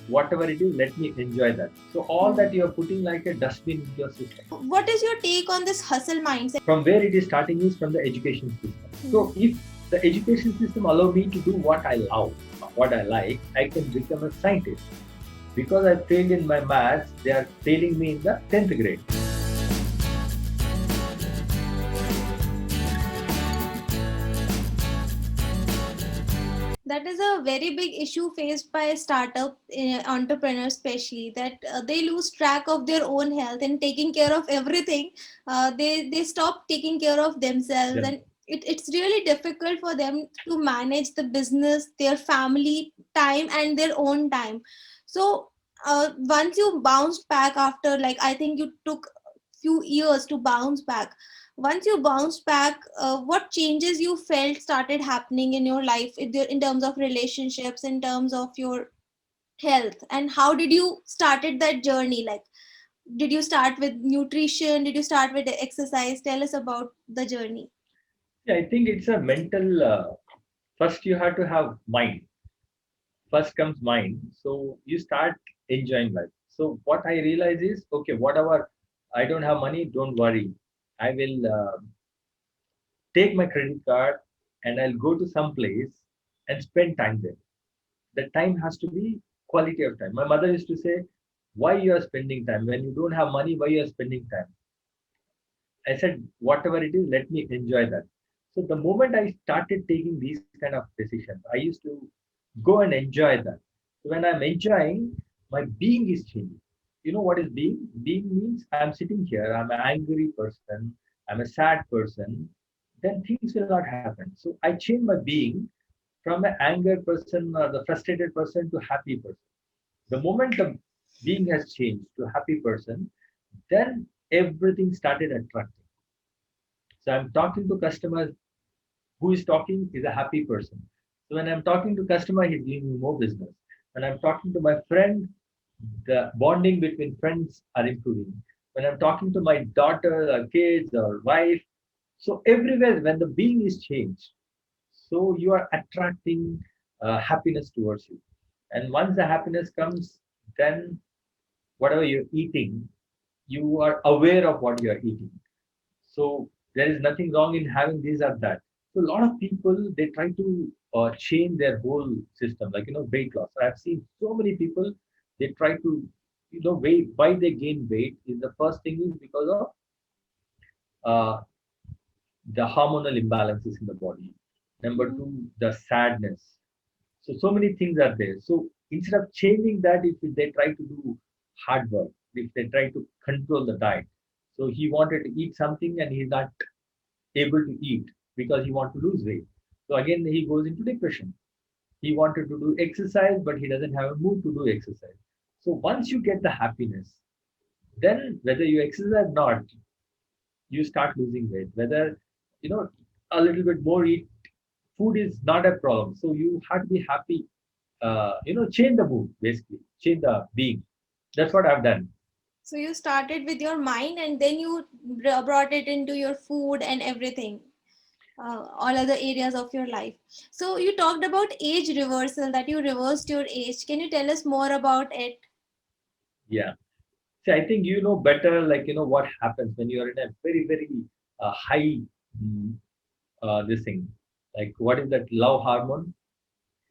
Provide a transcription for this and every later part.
Whatever it is, let me enjoy that. So all that you are putting like a dustbin in your system. What is your take on this hustle mindset? From where it is starting is from the education system. So if the education system allow me to do what I love, what I like, I can become a scientist. Because I failed in my maths, they are failing me in the 10th grade. That is a very big issue faced by startup entrepreneurs, especially that they lose track of their own health and taking care of everything. They stop taking care of themselves, Then, and it's really difficult for them to manage the business, their family time, and their own time. So once you bounced back after, like, I think you took few years to bounce back. Once you bounced back, what changes you felt started happening in your life, in terms of relationships, in terms of your health, and how did you started that journey? Like, did you start with nutrition, did you start with exercise? Tell us about the journey. yeah, I think it's a mental. First, you have to have mind. First comes mind. So you start enjoying life. So what I realize is, okay, whatever I don't have money, don't worry. I will take my credit card and I'll go to some place and spend time there. The time has to be quality of time. My mother used to say, why you are spending time? When you don't have money, why you are spending time? I said, whatever it is, let me enjoy that. So the moment I started taking these kind of decisions, I used to go and enjoy that. So when I'm enjoying, my being is changing. You know what is being? Being means I'm sitting here, I'm an angry person, I'm a sad person, then things will not happen. So I change my being from an angry person or the frustrated person to happy person. The moment the being has changed to happy person, then everything started attracting. So I'm talking to customers. Who is talking is a happy person. So when I'm talking to customer, he's giving me more business. When I'm talking to my friend, the bonding between friends are improving. When I'm talking to my daughter or kids or wife, so everywhere when the being is changed, so you are attracting happiness towards you. And once the happiness comes, then whatever you're eating, you are aware of what you are eating. So there is nothing wrong in having this or that. So a lot of people they try to change their whole system, like weight loss. I've seen so many people they try to weight. Why they gain weight is the first thing is because of uh, the hormonal imbalances in the body. Number two, the sadness. So many things are there. So instead of changing that, if they try to do hard work, if they try to control the diet, so he wanted to eat something and he's not able to eat because he wants to lose weight. So again, he goes into depression. He wanted to do exercise, but he doesn't have a mood to do exercise. So once you get the happiness, then whether you exercise or not, you start losing weight. Whether you know a little bit more eat, food is not a problem. So you have to be happy. Change the mood basically, change the being. That's what I've done. So you started with your mind, and then you brought it into your food and everything, all other areas of your life. So you talked about age reversal, that you reversed your age. Can you tell us more about it? Yeah. See, I think you know better, like what happens when you are in a very very high mm, this thing. Like what is that love hormone?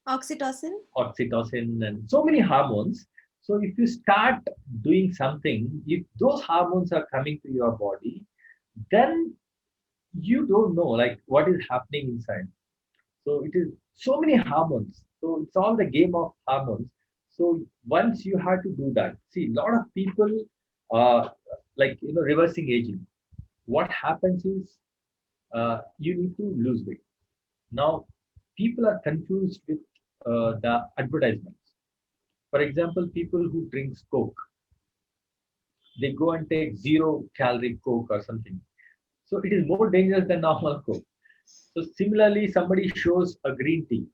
Oxytocin. Oxytocin and so many hormones. So if you start doing something, if those hormones are coming to your body, then you don't know like what is happening inside. So it is so many hormones. So it's all the game of hormones. So once you have to do that, see, a lot of people, uh, like reversing aging. What happens is you need to lose weight. Now, people are confused with the advertisements. For example, people who drink Coke, they go and take 0 calorie Coke or something. So it is more dangerous than normal Coke. So similarly, somebody shows a green tea.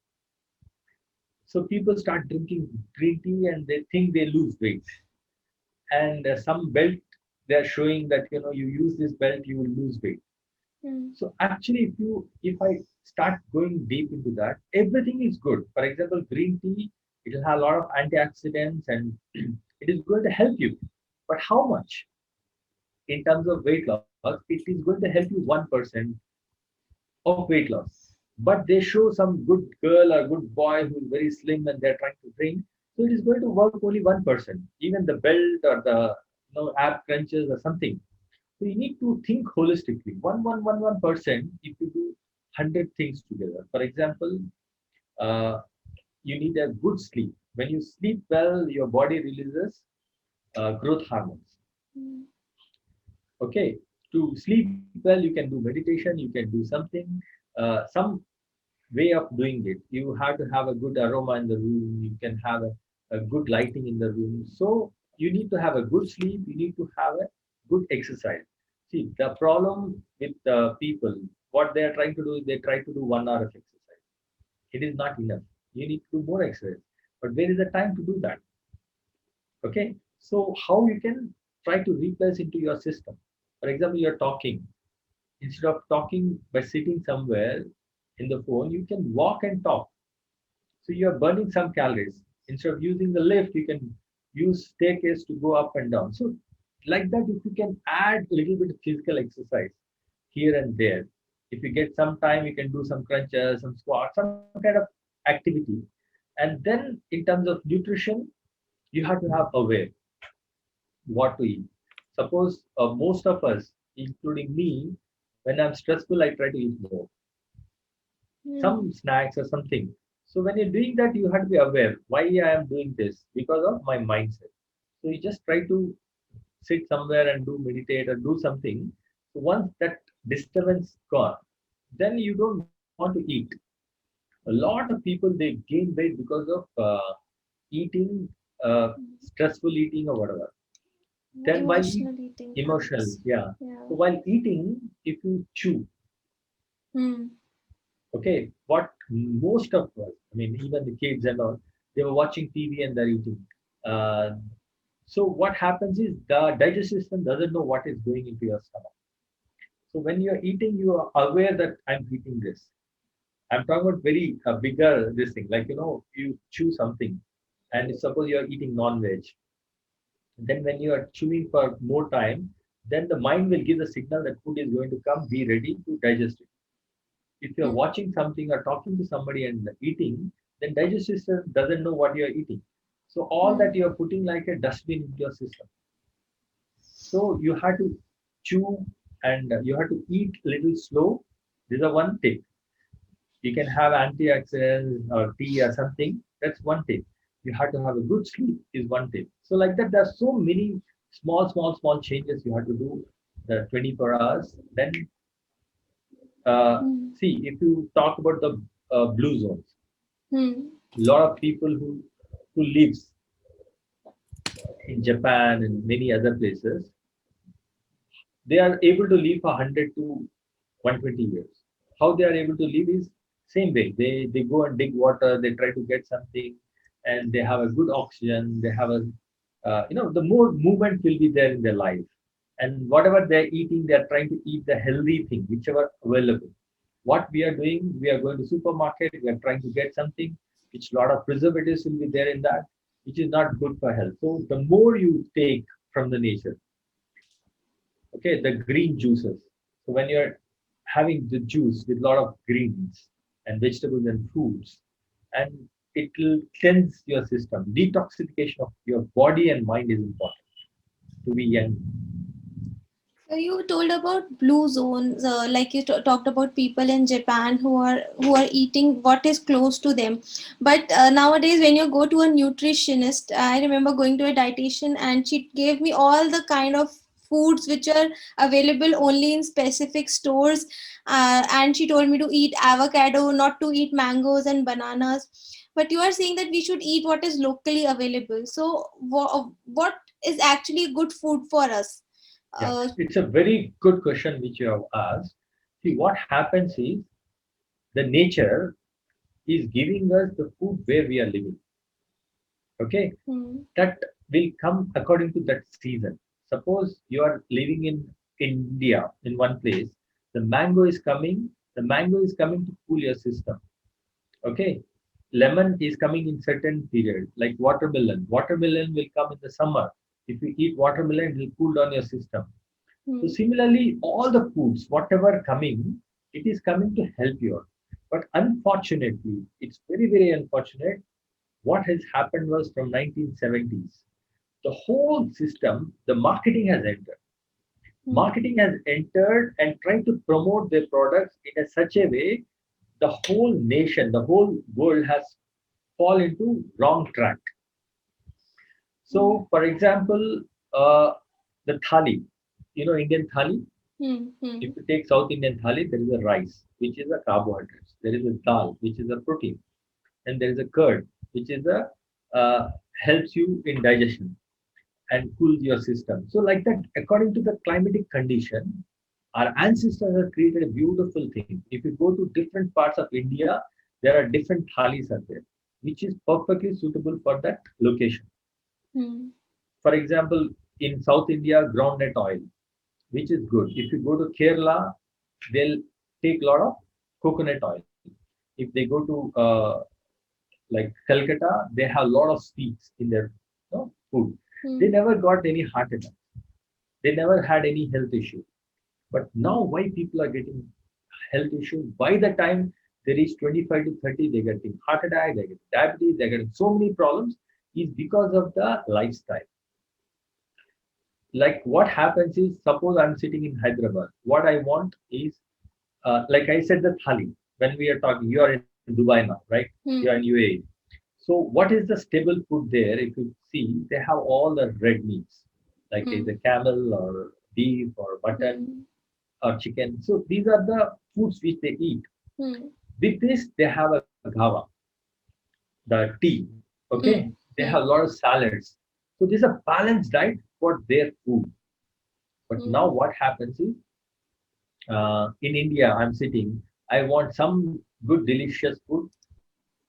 So people start drinking green tea and they think they lose weight. And some belt they are showing that you use this belt you will lose weight. Hmm. So actually, if I start going deep into that, everything is good. For example, green tea. It will have a lot of antioxidants and it is going to help you. But how much in terms of weight loss? It is going to help you 1% of weight loss. But they show some good girl or good boy who is very slim and they're trying to train. So it is going to work only 1%. Even the belt or the ab crunches or something. So you need to think holistically. 1% if you do 100 things together. For example, uh, you need a good sleep. When you sleep well, your body releases growth hormones. Mm. Okay, to sleep well, you can do meditation, you can do something, some way of doing it. You have to have a good aroma in the room. You can have a good lighting in the room. So you need to have a good sleep. You need to have a good exercise. See, the problem with people, what they are trying to do is they try to do 1 hour of exercise. It is not enough. You need to do more exercise. But where is the time to do that? Okay. So how you can try to replace into your system? For example, you're talking. Instead of talking by sitting somewhere in the phone, you can walk and talk. So you're burning some calories. Instead of using the lift, you can use staircase to go up and down. So like that, if you can add a little bit of physical exercise here and there, if you get some time, you can do some crunches, some squats, some kind of activity. And then in terms of nutrition, you have to have aware what to eat. Suppose most of us, including me, when I'm stressful, I try to eat more, some Mm. snacks or something. So when you're doing that, you have to be aware why I am doing this because of my mindset. So you just try to sit somewhere and do meditate or do something. So once that disturbance gone, then you don't want to eat. A lot of people they gain weight because of eating, stressful eating or whatever. Then while eat Emotional eating emotional, habits. yeah. Yeah. So while eating, if you chew, Hmm. okay, what most of us, I mean, even the kids and all, they were watching TV and they're eating. Uh, so what happens is the digestive system doesn't know what is going into your stomach. So when you're eating, you are aware that I'm eating this. I'm talking about very bigger this thing, like you chew something, and suppose you're eating non-veg. Then when you are chewing for more time, then the mind will give the signal that food is going to come. Be ready to digest it. If you're Hmm. watching something or talking to somebody and eating, then digestive system doesn't know what you're eating. So all Hmm. that you're putting like a dustbin into your system. So you have to chew and you have to eat little slow. This is a one tip. You can have antioxidants or tea or something. That's one tip. You have to have a good sleep is one tip. So like that, there are so many small changes you have to do the 24 hours. Then Hmm. see if you talk about the blue zones, Hmm. a lot of people who lives in Japan and many other places, they are able to live for 100 to 120 years. How they are able to live is same way. They go and dig water. They try to get something, and they have a good oxygen. They have a the more movement will be there in their life, and whatever they're eating, they're trying to eat the healthy thing, whichever available. What we are doing, we are going to supermarket. We are trying to get something which a lot of preservatives will be there in that, which is not good for health. So the more you take from the nature, okay, the green juices. So when you're having the juice with a lot of greens and vegetables and fruits, and it will cleanse your system. Detoxification of your body and mind is important to be young. So you told about blue zones, like you talked about people in Japan who are eating what is close to them. But nowadays, when you go to a nutritionist, I remember going to a dietitian and she gave me all the kind of foods which are available only in specific stores, and she told me to eat avocado, not to eat mangoes and bananas. But you are saying that we should eat what is locally available. So what is actually good food for us? Yeah, uh, it's a very good question which you have asked. See, what happens is the nature is giving us the food where we are living. Okay, Hmm. that will come according to that season. Suppose you are living in India in one place, the mango is coming to cool your system. Okay, lemon is coming in certain period, like watermelon. Watermelon will come in the summer. If you eat watermelon, it will cool down your system. So Hmm. similarly, all the foods, whatever coming, it is coming to help you out. But unfortunately, it's very, very unfortunate. What has happened was from 1970s, the whole system, the marketing has entered. Hmm. Marketing has entered and tried to promote their products in a such a way the whole nation, the whole world has fall into wrong track. Hmm. So, for example, the thali, Indian thali. Hmm. Hmm. If you take South Indian thali, there is a rice, which is a carbohydrates. There is a dal, which is a protein, and there is a curd, which is a helps you in digestion and cools your system. So, like that, according to the climatic condition, our ancestors have created a beautiful thing. If you go to different parts of India, there are different thalis are there, which is perfectly suitable for that location. Hmm. For example, in South India, groundnut oil, which is good. If you go to Kerala, they'll take a lot of coconut oil. If they go to like Calcutta, they have a lot of sweets in their food. They Hmm. never got any heart attack. They never had any health issue. But now, Hmm. why people are getting health issue? By the time they reach 25 to 30, they get heart attack, they get diabetes, they get so many problems. Is because of the lifestyle. Like what happens is, suppose I'm sitting in Hyderabad. What I want is, like I said, the thali. When we are talking, you are in Dubai now, right? You are in Hmm. UAE. So what is the stable food there? If you see, they have all the red meats, like Hmm. either camel or beef or mutton Hmm. or chicken. So these are the foods which they eat. Hmm. With this, they have a gava, the tea. Okay, Hmm. they have a Hmm. lot of salads. So this is a balanced diet for their food. But now Hmm. what happens is, in India, I'm sitting. I want some good, delicious food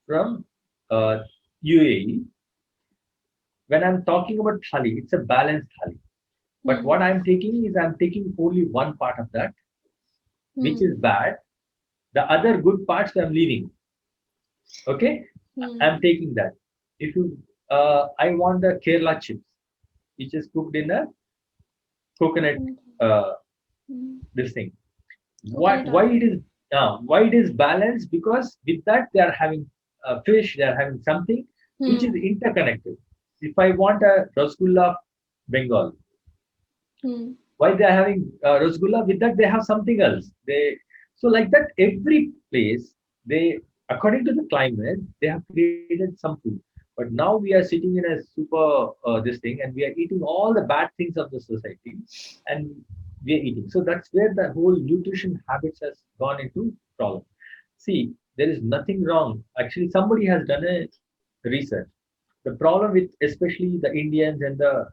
from UAE. When I'm talking about thali, it's a balanced thali. But Hmm. what I'm taking is I'm taking only one part of that, which is Hmm. bad. The other good parts I'm leaving. Okay, I'm Hmm. taking that. If you, I want the Kerala chips, which is cooked in a coconut. Hmm. Uh, Hmm. this thing. What? Coconut Why oil. it is? Why it is balanced? Because with that they are having fish. They are having something which is Hmm. interconnected. If I want a Rasgulla Bengal, Hmm. why they are having Rasgulla? With that they have something else. They so like that every place they according to the climate they have created some food. But now we are sitting in a super this thing and we are eating all the bad things of the society and we are eating. So that's where the whole nutrition habits has gone into problem. See, there is nothing wrong. Actually, somebody has done a research. The problem with especially the Indians and the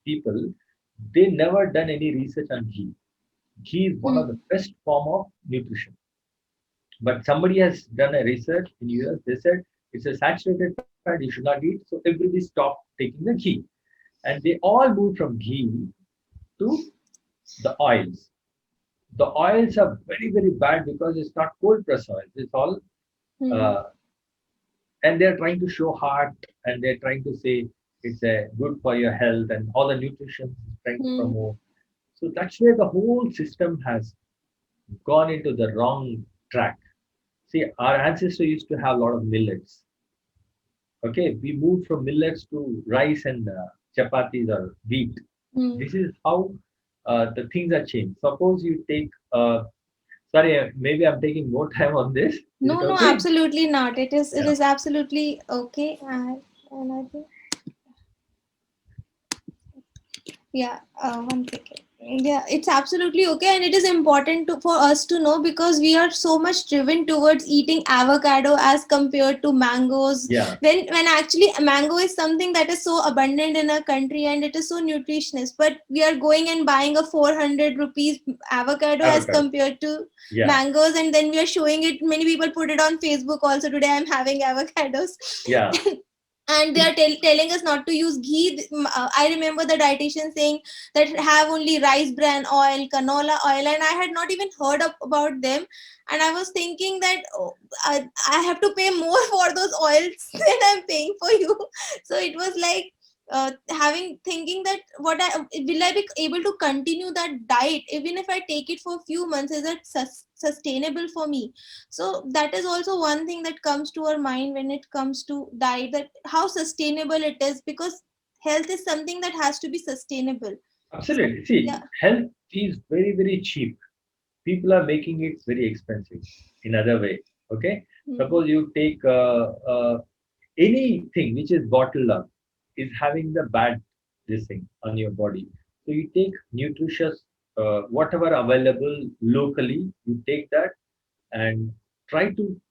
people, they never done any research on ghee. Ghee is one of the Hmm. best form of nutrition. But somebody has done a research in US. They said it's a saturated fat. You should not eat. So everybody stopped taking the ghee, and they all moved from ghee to the oils. The oils are very very bad because it's not cold press oils. It's all Hmm. uh, and they're trying to show heart and they're trying to say it's good for your health and all the nutrition is trying to Hmm. promote. So that's where the whole system has gone into the wrong track. See, our ancestors used to have a lot of millets. Okay, we moved from millets to rice and chapatis or wheat. Hmm. This is how the things are changed. Suppose you take, sorry, maybe I'm taking more time on this. Is it No, no, okay? absolutely not. It Yeah. is absolutely okay. And I think yeah, one second. Yeah, it's absolutely okay, and it is important for us to know because we are so much driven towards eating avocado as compared to mangoes. Yeah. When actually mango is something that is so abundant in our country and it is so nutritious, but we are going and buying a 400 rupees avocado as Avocado. compared to Yeah. mangoes, and then we are showing it. Many people put it on Facebook also. Today I'm having avocados. Yeah. and they are telling us not to use ghee. I remember the dietitian saying that have only rice bran oil, canola oil, and I had not even heard about them. And I was thinking that, oh, I have to pay more for those oils than I'm paying for you. So it was like, having thinking that, what I will I be able to continue that diet even if I take it for a few months? Is it sustainable for me? So that is also one thing that comes to our mind when it comes to diet, that how sustainable it is, because health is something that has to be sustainable. So Absolutely. See, yeah. health is very, very cheap. People are making it very expensive in other way. Okay. Hmm. Suppose you take anything which is bottled up is having the bad this thing on your body. So you take nutritious, whatever available locally, you take that and try to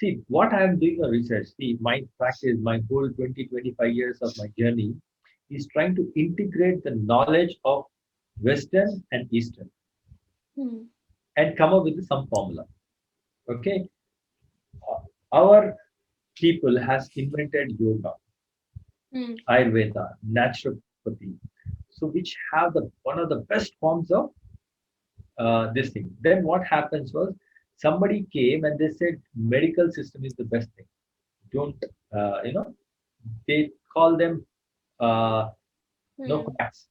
see what I am doing a research. See, my practice, my whole 20-25 years of my journey is trying to integrate the knowledge of Western and Eastern Hmm. and come up with some formula. Okay, our people has invented yoga, Hmm. Ayurveda, naturopathy, so which have the one of the best forms of this thing. Then what happens was somebody came and they said medical system is the best thing. Don't they call them uh, no Hmm. quacks.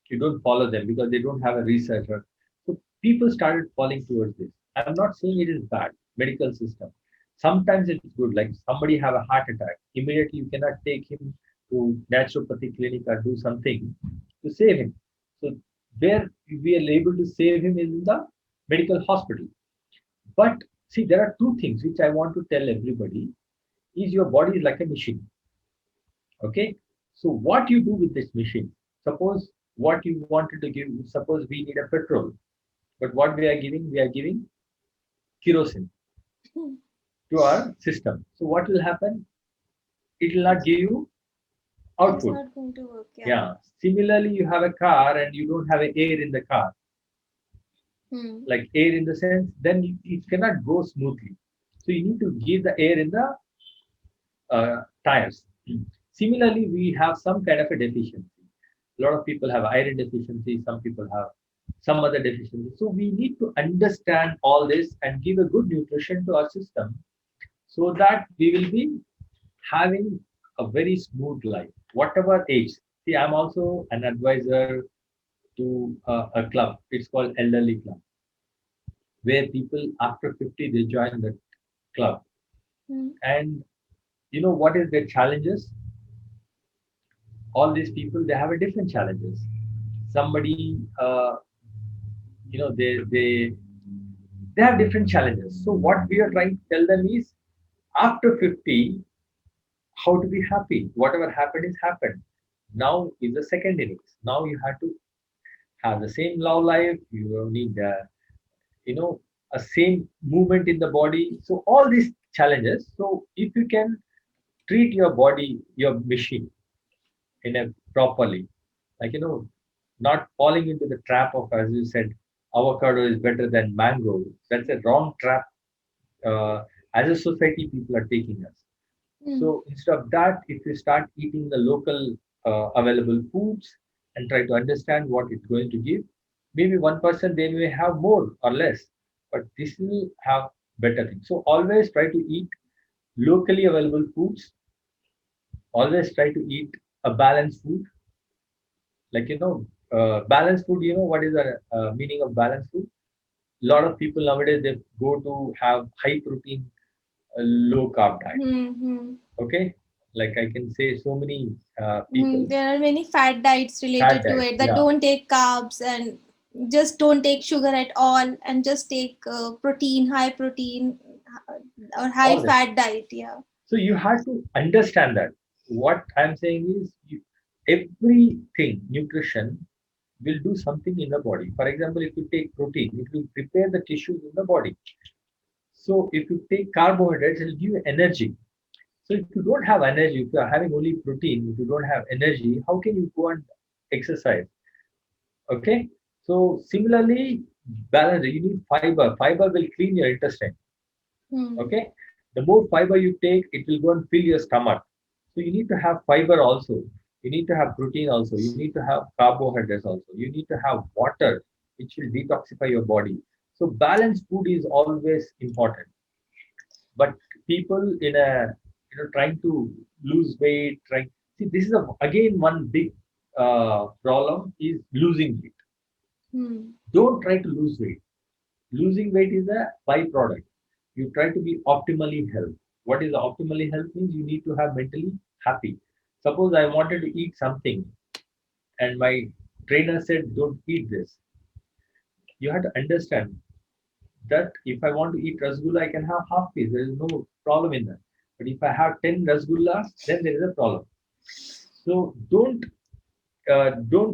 You don't follow them because they don't have a researcher. So people started falling towards this. I'm not saying it is bad, medical system. Sometimes it's good. Like somebody have a heart attack, immediately you cannot take him to naturopathy clinic or do something to save him. So where we are able to save him is in the medical hospital. But see, there are two things which I want to tell everybody is your body is like a machine. Okay. So what you do with this machine? Suppose what you wanted to give, suppose we need a petrol, but what we are giving? We are giving kerosene Hmm. to our system. So what will happen? It will not give you It's output. not going to work. Yeah. Yeah. Similarly, you have a car and you don't have air in the car, Hmm. like air in the sense, then it cannot go smoothly. So you need to give the air in the tires. Similarly, we have some kind of a deficiency. A lot of people have iron deficiency, some people have some other deficiency. So we need to understand all this and give a good nutrition to our system so that we will be having a very smooth life, whatever age. See, I'm also an advisor to a club. It's called Elderly Club, where people after 50 they join the club. Hmm. And you know what is their challenges? All these people they have a different challenges. Somebody they have different challenges. So what we are trying to tell them is after 50 how to be happy. Whatever happened is happened. Now is the second innings. Now you have to have the same love life. You need you know a same movement in the body. So all these challenges. So if you can treat your body your machine in a properly, like not falling into the trap of, as you said, avocado is better than mango. That's a wrong trap. uh, as a society people are taking us. Hmm. So instead of that, if you start eating the local available foods and try to understand what it's going to give, maybe one person they may have more or less, but this will have better things. So always try to eat locally available foods. Always try to eat a balanced food, like balanced food. You know what is the meaning of balanced food? A lot of people nowadays they go to have high protein, low carb diet. Hmm. Hmm. Okay, like I can say so many Hmm. people There are many fat diets fat related to diet. it, that Yeah, don't take carbs and just don't take sugar at all, and just take protein, high protein, or high all this. fat diet. Yeah. So you have to understand that. What I'm saying is, everything nutrition will do something in the body. For example, if you take protein, it will prepare the tissues in the body. So if you take carbohydrates, it will give you energy. So if you don't have energy, if you are having only protein, if you don't have energy, how can you go and exercise? Okay. So similarly, balance. You need fiber. Fiber will clean your intestine. Hmm. Okay. The more fiber you take, it will go and fill your stomach. So you need to have fiber also. You need to have protein also. You need to have carbohydrates also. You need to have water, which will detoxify your body. So balanced food is always important. But people in a trying to lose weight, trying see this is again one big problem is losing weight. Hmm. Don't try to lose weight. Losing weight is a byproduct. You try to be optimally health. What is optimally health means you need to have mentally happy. Suppose I wanted to eat something and my trainer said don't eat this. You have to understand that if I want to eat rasgulla, I can have half piece. There is no problem in that. But if I have 10 rasgullas, then there is a problem. So don't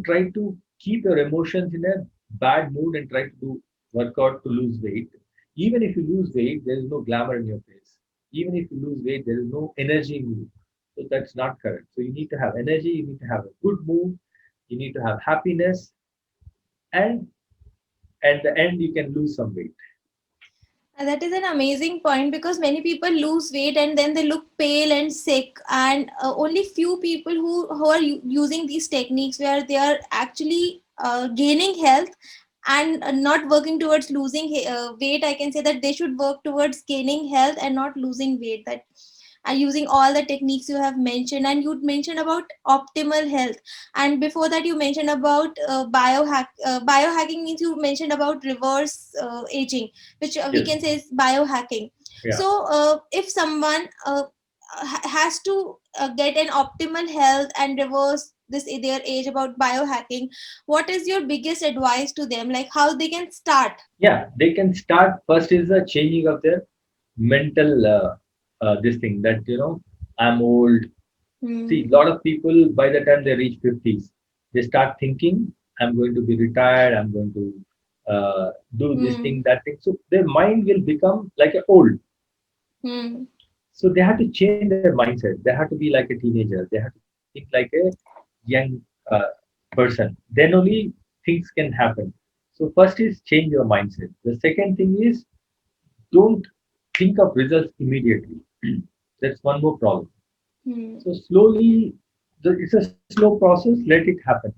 try to keep your emotions in a bad mood and try to do workout to lose weight. Even if you lose weight, there is no glamour in your face. Even if you lose weight, there is no energy in you. So that's not correct. So you need to have energy, you need to have a good mood, you need to have happiness, and at the end you can lose some weight. That is an amazing point because many people lose weight and then they look pale and sick, and only few people who are using these techniques where they are actually gaining health and not working towards losing weight. I can say that they should work towards gaining health and not losing weight. That using all the techniques you have mentioned, and you mentioned about optimal health, and before that you mentioned about biohacking means you mentioned about reverse aging, which we Yes. can say is biohacking. Yeah. So if someone has to get an optimal health and reverse this their age about biohacking, what is your biggest advice to them, like how they can start? Yeah, they can start first is the changing of their mental this thing that I'm old. See, a Hmm. lot of people by the time they reach 50s, they start thinking, I'm going to be retired, I'm going to do this Hmm. thing, that thing. So their mind will become like a old. Hmm. So they have to change their mindset. They have to be like a teenager. They have to think like a young person. Then only things can happen. So first is change your mindset. The second thing is don't think of results immediately. That's one more problem. Hmm. So slowly, it's a slow process. Let it happen.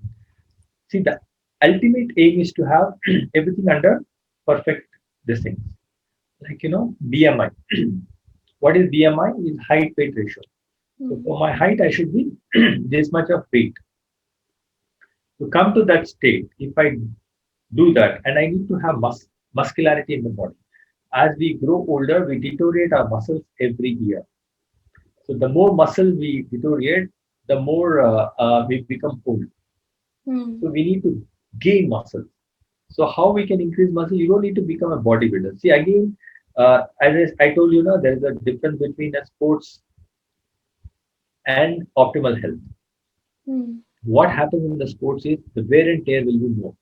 See, the ultimate aim is to have everything under perfect this things. Like BMI. What is BMI? Is height weight ratio. So Hmm. for my height, I should be this much of weight. To come to that state, if I do that, and I need to have muscularity in the body. As we grow older, we deteriorate our muscles every year. So the more muscle we deteriorate, the more we become old. Hmm. So we need to gain muscle. So how we can increase muscle? You don't need to become a bodybuilder. See again, as I told you, now there is a difference between a sports and optimal health. Hmm. What happens in the sports is the wear and tear will be more.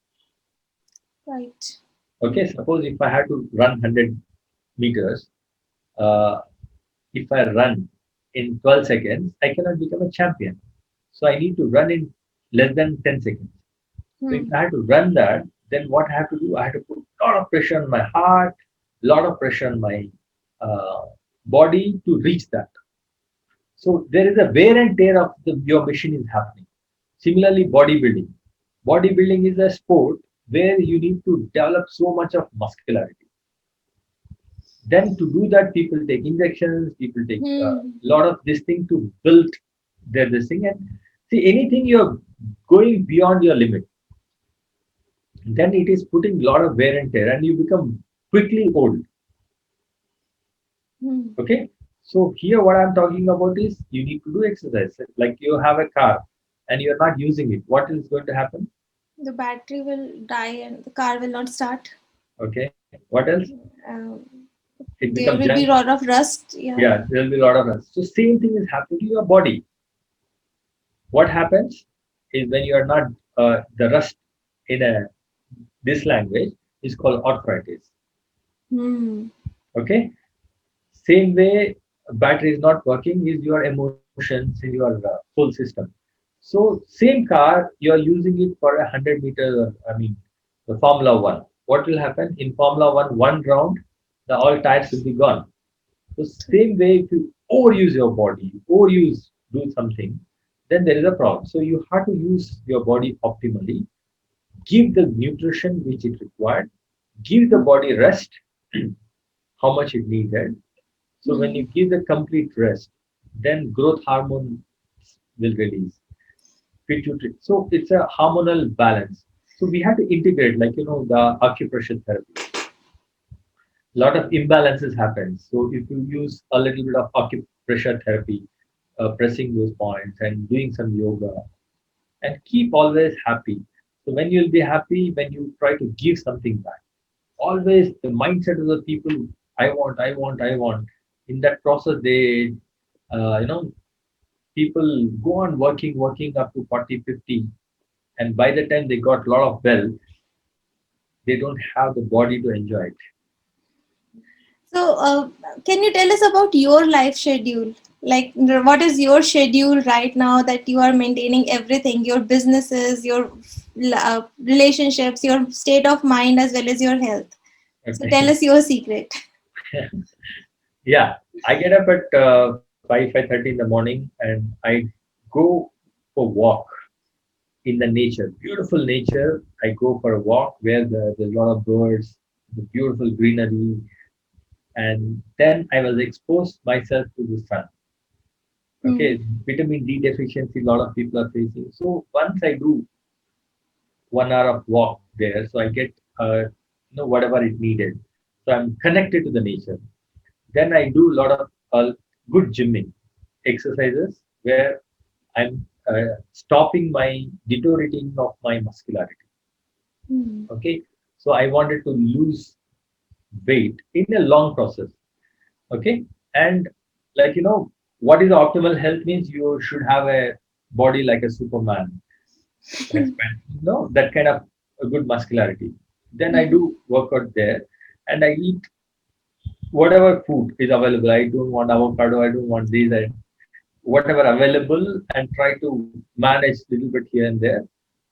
Right. Okay, suppose if I had to run 100 meters, uh, if I run in 12 seconds, I cannot become a champion. So I need to run in less than 10 seconds. So if Hmm. I had to run that, then what I have to do, I have to put a lot of pressure on my heart, a lot of pressure on my uh, body to reach that. So there is a wear and tear of your machine is happening. Similarly, bodybuilding. Bodybuilding is a sport where you need to develop so much of muscularity. Then to do that, people take injections, people take a Hmm. lot of this thing to build their this thing. And see, anything you're going beyond your limit, then it is putting a lot of wear and tear, and you become quickly old. Hmm. Okay, so here what I'm talking about is you need to do exercise. Like you have a car and you're not using it. What is going to happen? The battery will die and the car will not start. Okay, what else? um, It there becomes will be junk. a lot of rust. Yeah. Yeah, there'll be a lot of rust. So same thing is happening to your body. What happens is when you are not the rust in a this language is called arthritis. Hmm. Okay, same way battery is not working is your emotions in your full system. So same car you are using it for 100 meters. I mean the Formula One. What will happen in Formula One? One round, the all tires will be gone. So same way, if you overuse your body, overuse do something, then there is a problem. So you have to use your body optimally, give the nutrition which it required, give the body rest, how much it needed. So when you Hmm. give the complete rest, then growth hormone will release pituitary. So it's a hormonal balance. So we have to integrate, like the acupressure therapy. A lot of imbalances happen. So if you use a little bit of acupressure therapy, pressing those points and doing some yoga, and keep always happy. So when you'll be happy, when you try to give something back, always the mindset of the people, I want, I want, I want. In that process, they, uh, you know, people go on working up to 40, 50, and by the time they got a lot of wealth, they don't have the body to enjoy it. So, can you tell us about your life schedule? Like, what is your schedule right now that you are maintaining everything, your businesses, your relationships, your state of mind, as well as your health? So, tell Okay. us your secret. Yeah, I get up at 5:30 in the morning, and I go for walk in the nature, beautiful nature. I go for a walk where there's a lot of birds, the beautiful greenery, and then I was exposed myself to the sun. Hmm. Okay, vitamin D deficiency, a lot of people are facing. So once I do 1 hour of walk there, so I get whatever it needed. So I'm connected to the nature. Then I do a lot of good gymming exercises where I'm stopping my deteriorating of my muscularity. Hmm. Okay, so I wanted to lose weight in a long process. Okay, and like what is optimal health means you should have a body like a Superman, expand, that kind of a good muscularity. Then I Hmm. do workout there, and I eat whatever food is available. I don't want avocado. I don't want these. Whatever available, and try to manage a little bit here and there.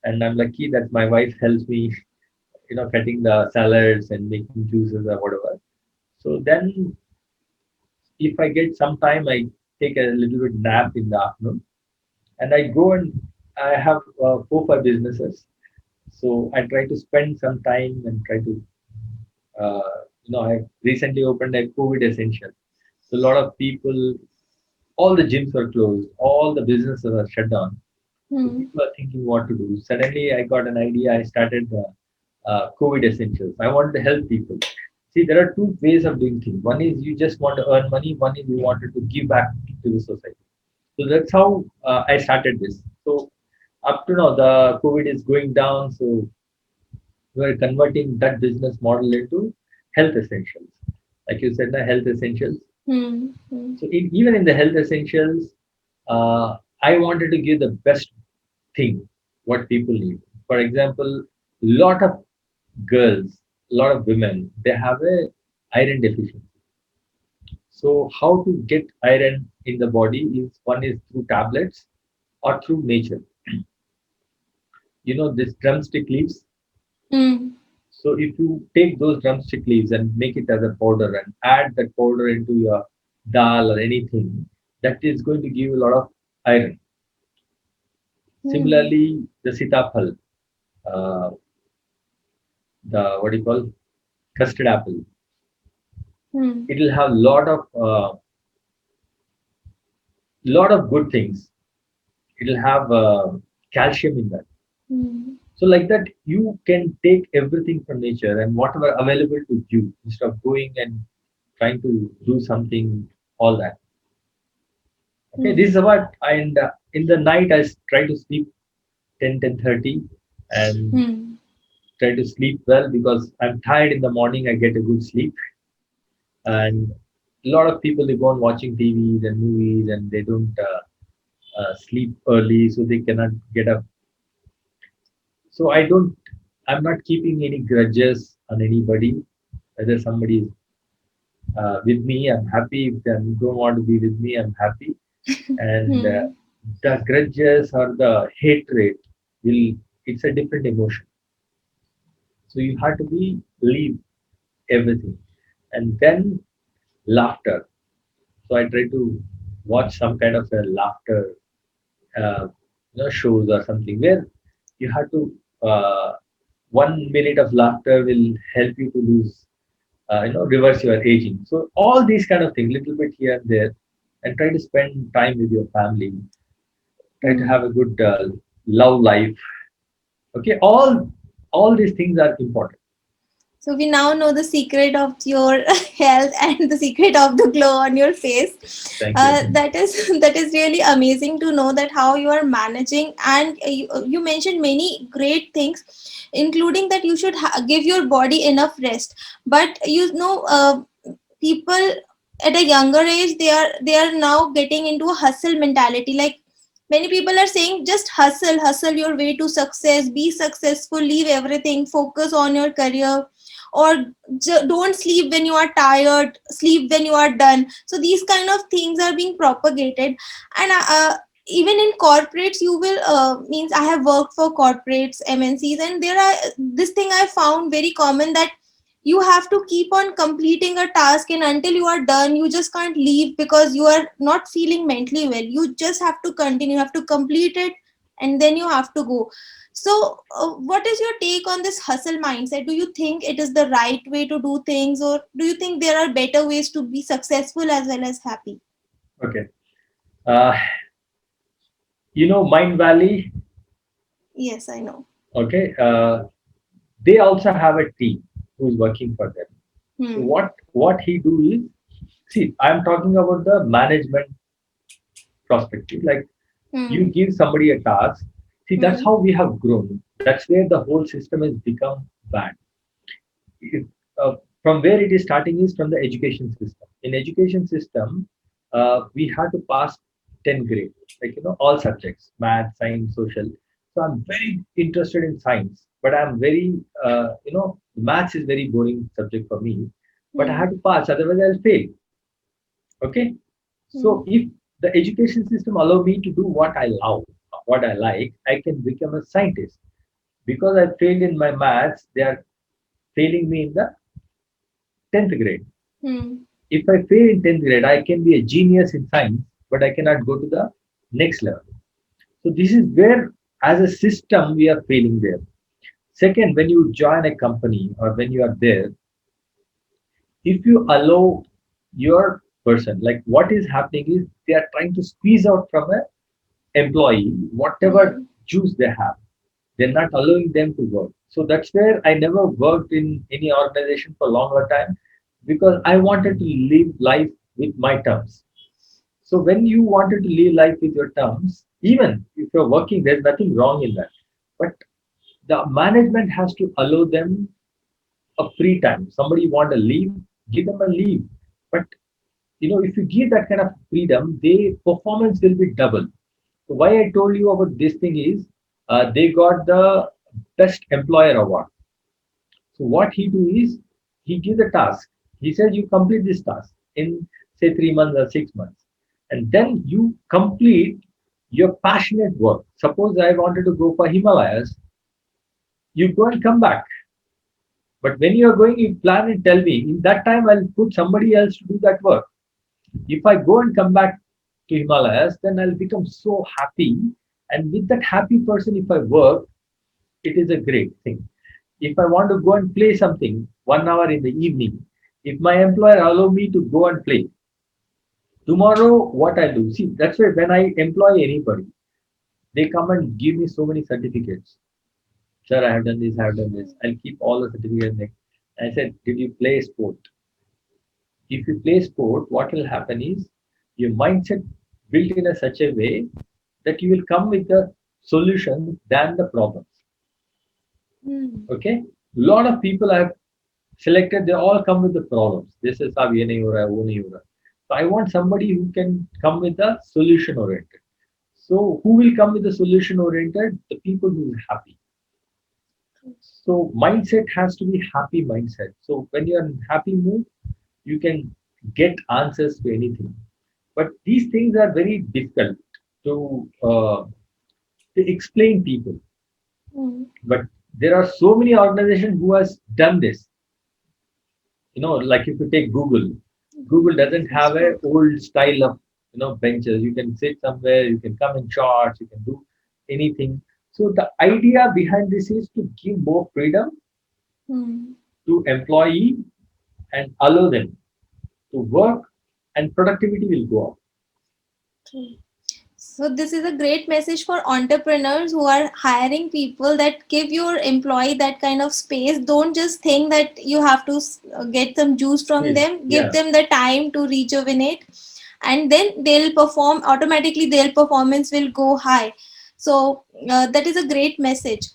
And I'm lucky that my wife helps me, cutting the salads and making juices or whatever. So then, if I get some time, I take a little bit nap in the afternoon, and I go and I have 4 5 businesses. So I try to spend some time and try to, I recently opened a COVID essential. So a lot of people, all the gyms were closed, all the businesses are shut down. So Hmm. people are thinking what to do. Suddenly, I got an idea. I started COVID Essentials. I wanted to help people. See, there are two ways of doing things. One is you just want to earn money. One is you wanted to give back to the society. So that's how I started this. So up to now, the COVID is going down. So we are converting that business model into health essentials. Like you said, the health essentials. Hmm. Hmm. So even in the health essentials, I wanted to give the best thing what people need. For example, lot of girls, lot of women, they have a iron deficiency. So how to get iron in the body is one is through tablets or through nature. This drumstick leaves. Hmm. So if you take those drumstick leaves and make it as a powder and add that powder into your dal or anything, that is going to give you a lot of iron. Hmm. Similarly, the sitaphal, uh, the what do you call custard apple, Hmm. it will have lot of good things. It will have calcium in that. Hmm. So like that, you can take everything from nature and whatever available to you instead of going and trying to do something, all that. Okay, this Hmm. is what, and in the night try to sleep 10 10:30 and Hmm. try to sleep well because I'm tired in the morning. I get a good sleep, and a lot of people they go on watching TVs and movies and they don't sleep early, so they cannot get up. So I'm not keeping any grudges on anybody. Whether somebody is with me, I'm happy. If they don't want to be with me, I'm happy. And Hmm. the grudges or the hatred will, it's a different emotion. So you have to leave everything. And then laughter. So I try to watch some kind of a laughter shows or something where you have to 1 minute of laughter will help you to lose reverse your aging. So all these kind of things, little bit here and there, and try to spend time with your family. Try to Hmm. have a good love life. Okay, all these things are important. So we now know the secret of your health and the secret of the glow on your face. Thank you. That is that is really amazing to know that how you are managing, and you mentioned many great things, including that you should give your body enough rest. But people at a younger age, they are now getting into a hustle mentality. Like many people are saying, just hustle your way to success, be successful, leave everything, focus on your career, or don't sleep when you are tired, sleep when you are done. So these kind of things are being propagated. And even in corporates, you will means I have worked for corporates, MNCs, and there are this thing I found very common, that you have to keep on completing a task, and until you are done you just can't leave because you are not feeling mentally well. You just have to continue, you have to complete it, and then you have to go. So what is your take on this hustle mindset? Do you think it is the right way to do things, or do you think there are better ways to be successful as well as happy? Okay. Uh, Mind Valley. Yes, I know. Okay. They also have a team who is working for them. So Hmm. what he do is, see, I'm talking about the management perspective. Like you Hmm. give somebody a task. See, that's Hmm. how we have grown. That's where the whole system has become bad. It, from where it is starting is from the education system. In education system, we had to pass 10 grade, like all subjects, math, science, social. So I'm very interested in science, but I'm very maths is very boring subject for me. But I Hmm. have to pass, otherwise I'll fail. Okay, Hmm. so if the education system allow me to do what I love, what I like, I can become a scientist. Because I failed in my maths, they are failing me in the 10th grade. Hmm. If I fail in 10th grade, I can be a genius in science, but I cannot go to the next level. So this is where, as a system, we are failing there. Second, when you join a company or when you are there, if you allow your person, like what is happening is they are trying to squeeze out from a employee whatever Hmm. juice they have. They're not allowing them to work. So that's where I never worked in any organization for a longer time because I wanted to live life with my terms. So when you wanted to live life with your terms, even if you're working, there's nothing wrong in that. But the management has to allow them a free time. Somebody want to leave, give them a leave. But if you give that kind of freedom, their performance will be double. So why I told you about this thing is they got the best employer award. So what he do is he gives a task. He says you complete this task in say 3 months or 6 months, and then you complete your passionate work. Suppose I wanted to go for Himalayas, you go and come back. But when you are going, you plan and tell me. In that time, I'll put somebody else to do that work. If I go and come back to Himalayas, then I'll become so happy. And with that happy person, if I work, it is a great thing. If I want to go and play something 1 hour in the evening, if my employer allow me to go and play, tomorrow what I do, see, that's why when I employ anybody, they come and give me so many certificates. Sir, I have done this, I have done this. I'll keep all the certificates next. I said, did you play sport? If you play sport, what will happen is your mindset built in a such a way that you will come with the solution than the problems. Hmm. Okay? Lot of people have selected, they all come with the problems. This is how ye nahi ho raha hai, wo nahi ho raha. So I want somebody who can come with the solution oriented. So who will come with the solution oriented? The people who is happy. So mindset has to be happy mindset. So when you're in happy mood, you can get answers to anything. But these things are very difficult to explain people. Hmm. But there are so many organizations who has done this. Like if you take Google, Google doesn't have a Facebook. old style of. benches. You can sit somewhere, you can come in shorts, you can do anything. So the idea behind this is to give more freedom Hmm. to employee and allow them to work, and productivity will go up. Okay. So this is a great message for entrepreneurs who are hiring people, that give your employee that kind of space. Don't just think that you have to get some juice from Yes. them. Give Yeah. them the time to rejuvenate, and then they'll perform automatically. Their performance will go high. So that is a great message.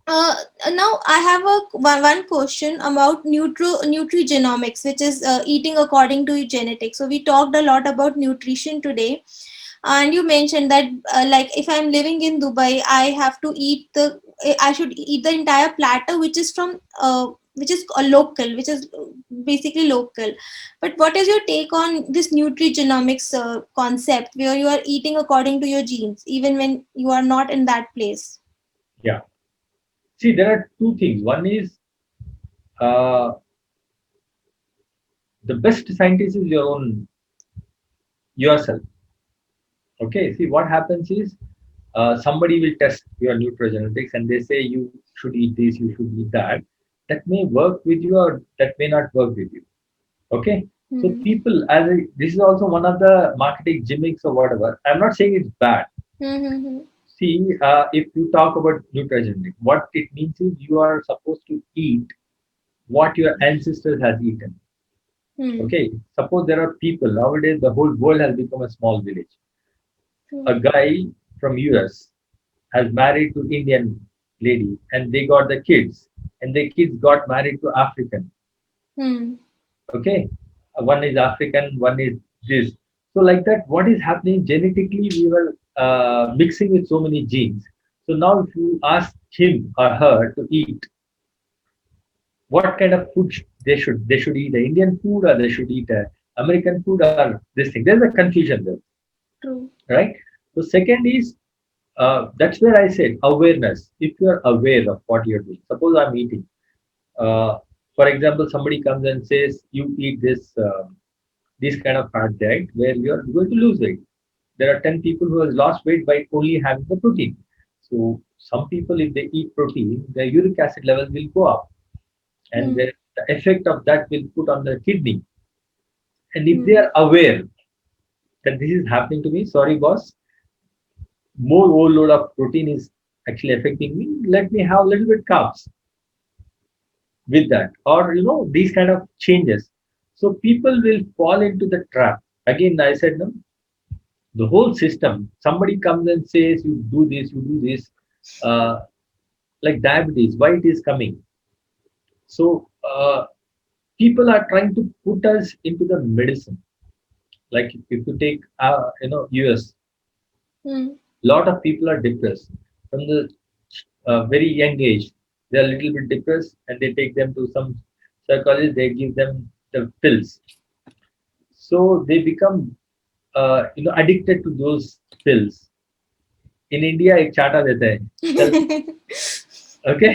Uh, Now I have one question about nutrigenomics, which is eating according to your genetics. So we talked a lot about nutrition today, and you mentioned that like if I'm living in Dubai, I should eat the entire platter, which is a local, which is basically local. But what is your take on this nutrigenomics concept, where you are eating according to your genes, even when you are not in that place? Yeah. See, there are two things. One is uh, the best scientist is your own yourself. Okay. See, what happens is somebody will test your nutrigenetics and they say you should eat this, you should eat that. That may work with you or that may not work with you. Okay. So Hmm. people, this is also one of the marketing gimmicks or whatever. I'm not saying it's bad. Hmm. See, if you talk about nutrigenetics, what it means is you are supposed to eat what your ancestors has eaten. Hmm. Okay. Suppose there are people nowadays, the whole world has become a small village. True. A guy from US has married to Indian lady and they got the kids and the kids got married to African. Hmm. Okay. One is African, one is this. So like that, what is happening genetically? We were mixing with so many genes. So now, if you ask him or her to eat, what kind of food they should eat the Indian food or they should eat American food or this thing. There's a confusion there, True. right? So second is that's where I said awareness. If you are aware of what you're doing, suppose I'm eating. For example, somebody comes and says you eat this kind of fat diet where you are going to lose weight. There are 10 people who has lost weight by only having the protein. So some people, if they eat protein, their uric acid levels will go up, and Hmm. the effect of that will put on the kidney. And if they Hmm. are aware that this is happening to me, sorry boss, more overload of protein is actually affecting me. Let me have a little bit carbs with that, or these kind of changes. So people will fall into the trap. Again, I said no. The whole system. Somebody comes and says you do this, you do this. Uh, like diabetes, why it is coming? So people are trying to put us into the medicine. Like if you take US, Hmm. lot of people are depressed from the very young age. They are a little bit depressed, and they take them to some psychologist. They give them the pills, so they become addicted to those pills. In India, एक चाटा देते हैं. चल, okay.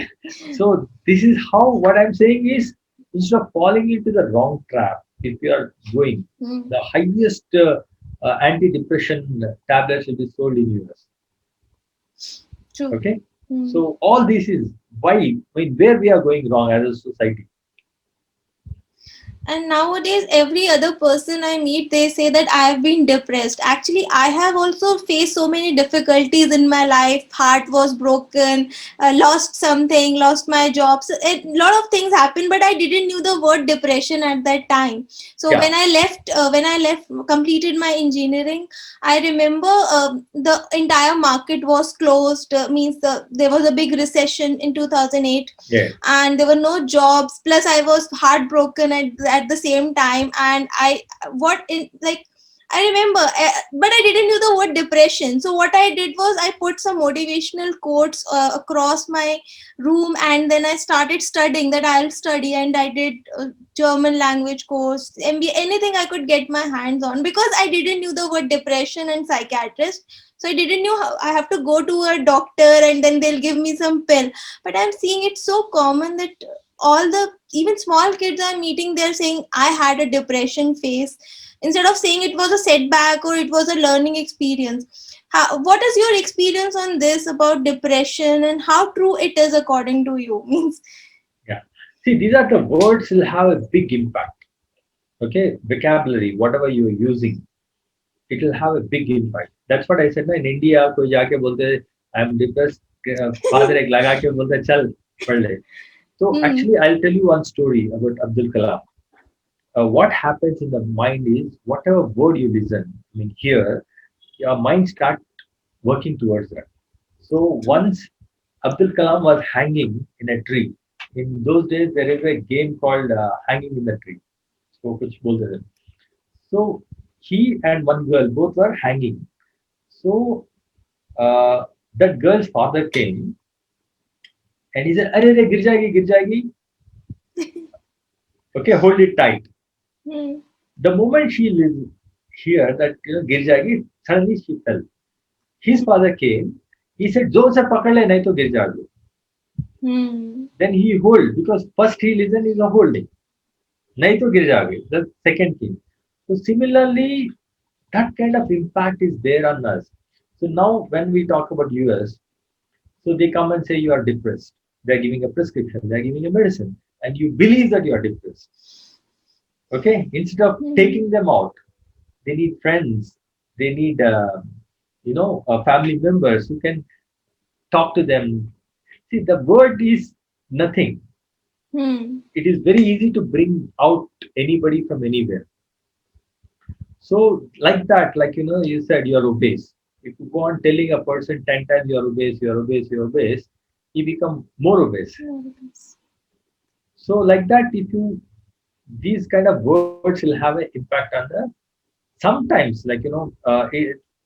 So this is how what I'm saying is instead of falling into the wrong trap, if you are going, Hmm. the highest anti-depression tablets will be sold in US. True. Okay. Hmm. So all this is why, I mean, where we are going wrong as a society. And nowadays, every other person I meet, they say that I have been depressed. Actually, I have also faced so many difficulties in my life. Heart was broken, lost something, lost my job. So a lot of things happened, but I didn't knew the word depression at that time. So Yeah. when I left, completed my engineering, I remember the entire market was closed. Means there was a big recession in 2008, Yeah. and there were no jobs. Plus I was heartbroken at the same time. And I what in like I remember, but I didn't know the word depression. So what I did was I put some motivational quotes across my room, and then I started studying that I'll study. And I did German language course, MBA, anything I could get my hands on, because I didn't know the word depression and psychiatrist. So I didn't know how I have to go to a doctor and then they'll give me some pill. But I'm seeing it so common that all the even small kids I'm meeting, they're saying I had a depression phase instead of saying it was a setback or it was a learning experience. What is your experience on this about depression and how true it is according to you? Means. Yeah. See, these are the words will have a big impact. Okay, vocabulary, whatever you're using, it will have a big impact. That's what I said. Na, in India, कोई जाके बोलते I am depressed. Father एक लगा के बोलता चल पढ़ ले. So Hmm. actually, I'll tell you one story about Abdul Kalam. What happens in the mind is whatever word you listen, I mean, hear, your mind start working towards that. So True. once Abdul Kalam was hanging in a tree. In those days, there is a game called hanging in the tree. So, which bolte hain. So he and one girl both were hanging. So that girl's father came and he said, "Arey, arey, gir jayegi, okay, hold it tight." Hmm. The moment she hear that gir jayegi, suddenly she fell. His father came. He said, "जोर से पकड़ ले नहीं तो गिर जाओगे." Hmm. Then he hold because first he listen is a holding. नहीं तो गिर जाओगे. The second thing. So similarly, that kind of impact is there on us. So now when we talk about US, so they come and say you are depressed. They're giving a prescription, they're giving a medicine, and you believe that you are depressed. Okay, instead of Hmm. taking them out, they need friends, they need family members who can talk to them. See, the word is nothing. Hmm. It is very easy to bring out anybody from anywhere. So, like that, like you said you're obese. If you go on telling a person 10 times you're obese, you're obese, you're obese, he become more obese. Yes. So, like that, if you these kind of words will have an impact on the sometimes, like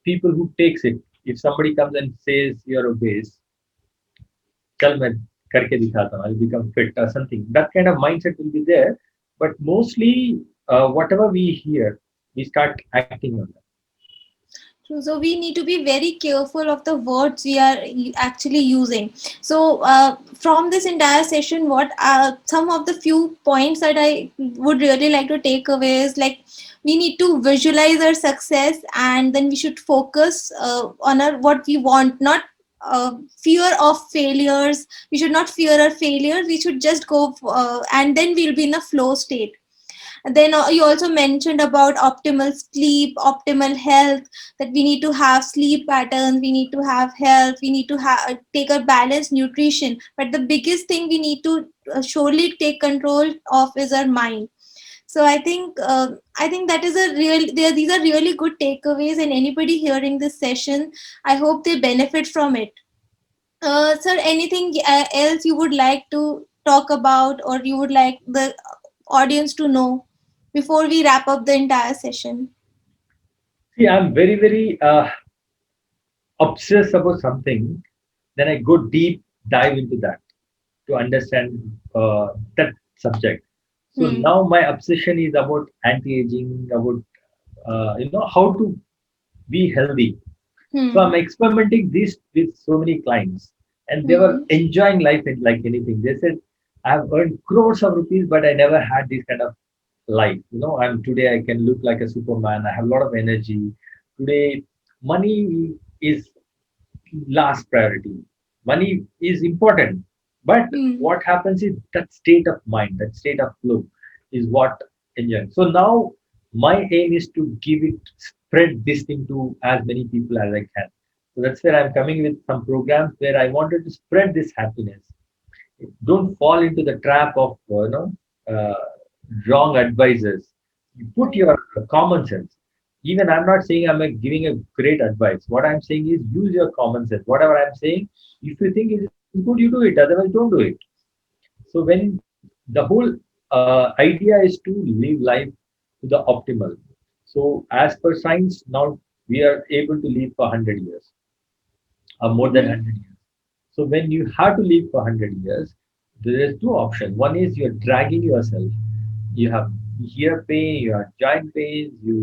people who takes it. If somebody comes and says you're obese, चल मैं करके दिखाता हूँ, I'll become fit or something. That kind of mindset will be there. But mostly, whatever we hear, we start acting on that. True. So we need to be very careful of the words we are actually using. So from this entire session, what some of the few points that I would really like to take away is like we need to visualize our success, and then we should focus on our what we want, not fear of failures. We should not fear our failures. We should just go, and then we'll be in a flow state. Then you also mentioned about optimal sleep, optimal health, that we need to have sleep patterns, we need to have health, we need to take a balanced nutrition. But the biggest thing we need to surely take control of is our mind. So I think that is a real these are really good takeaways, and anybody hearing this session, I hope they benefit from it. Sir, anything else you would like to talk about, or you would like the audience to know before we wrap up the entire session? See, I'm very, very obsessed about something, then I go deep dive into that to understand that subject. So Hmm. now my obsession is about anti-aging, about how to be healthy. So I'm Hmm. experimenting this with so many clients, and they were Hmm. enjoying life like anything. They said, "I have earned crores of rupees, but I never had this kind of life. I'm today I can look like a Superman. I have a lot of energy. Today, money is last priority. Money is important, but Hmm. what happens is that state of mind, that state of flow, is what enjoying. So now my aim is to give it, spread this thing to as many people as I can. So that's where I'm coming with some programs where I wanted to spread this happiness. Don't fall into the trap of uh, wrong advisors. You put Right. your common sense. Even I'm not saying I'm giving a great advice. What I'm saying is use your common sense. Whatever I'm saying, if you think it is good, you do it. Otherwise, don't do it. So when the whole idea is to live life to the optimal. So as per science, now we are able to live for 100 years or more than Hmm. 100 years. So when you have to live for 100 years, there is two options. One is you're dragging yourself. You have ear pain, you have joint pains, you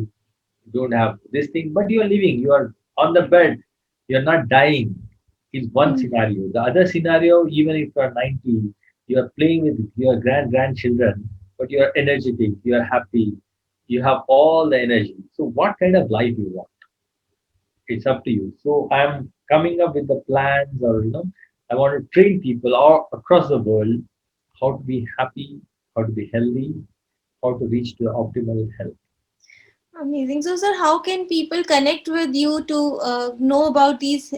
don't have this thing, but you are living. You are on the bed. You're not dying. Is one Hmm. scenario. The other scenario, even if you are 90, you are playing with your grandchildren, but you are energetic. You are happy. You have all the energy. So what kind of life you want? It's up to you. So I'm coming up with the plans, or I want to train people all across the world how to be happy, how to be healthy, how to reach to optimal health. Amazing. So, sir, how can people connect with you to know about these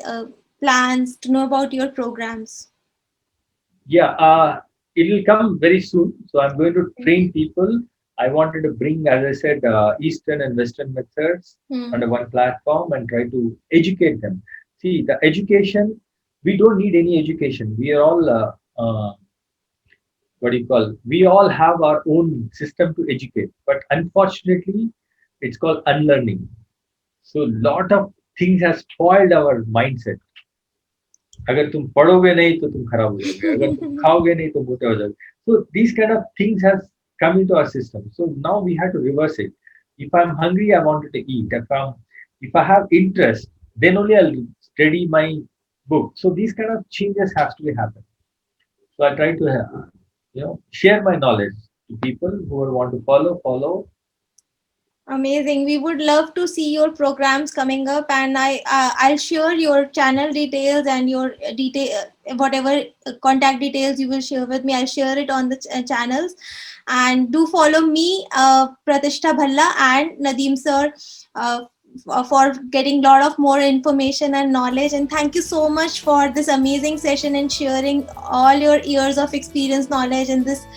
plans, to know about your programs? Yeah, it will come very soon. So I'm going to train people. I wanted to bring, as I said, Eastern and Western methods Hmm. under one platform and try to educate them. See, the education, we don't need any education. We are all, what do you call, we all have our own system to educate. But unfortunately, it's called unlearning. So lot of things have spoiled our mindset. अगर तुम पढ़ोगे नहीं तो तुम खराब हो जाओगे अगर तुम खाओगे नहीं तो मोटे हो जाओगे so these kind of things has come into our system so now we have to reverse it if I'm hungry I wanted to eat if I have interest then only I'll study my book so these kind of changes has to be happen so I try to share my knowledge to people who want to follow. Amazing. We would love to see your programs coming up, and I'll share your channel details and your detail whatever contact details you will share with me. I'll share it on the channels, and do follow me, Pratishta Bhalla and Nadeem sir. Uh, for getting a lot of more information and knowledge, and thank you so much for this amazing session and sharing all your years of experience knowledge in this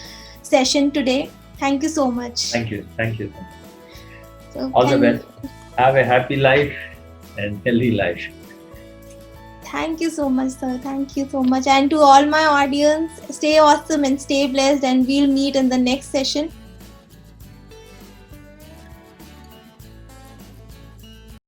session today. Thank you so much. Thank you so much. So All the can best. Have a happy life and healthy life. thank you so much, sir. Thank you so much. And to all my audience, stay awesome and stay blessed. And we'll meet in the next session.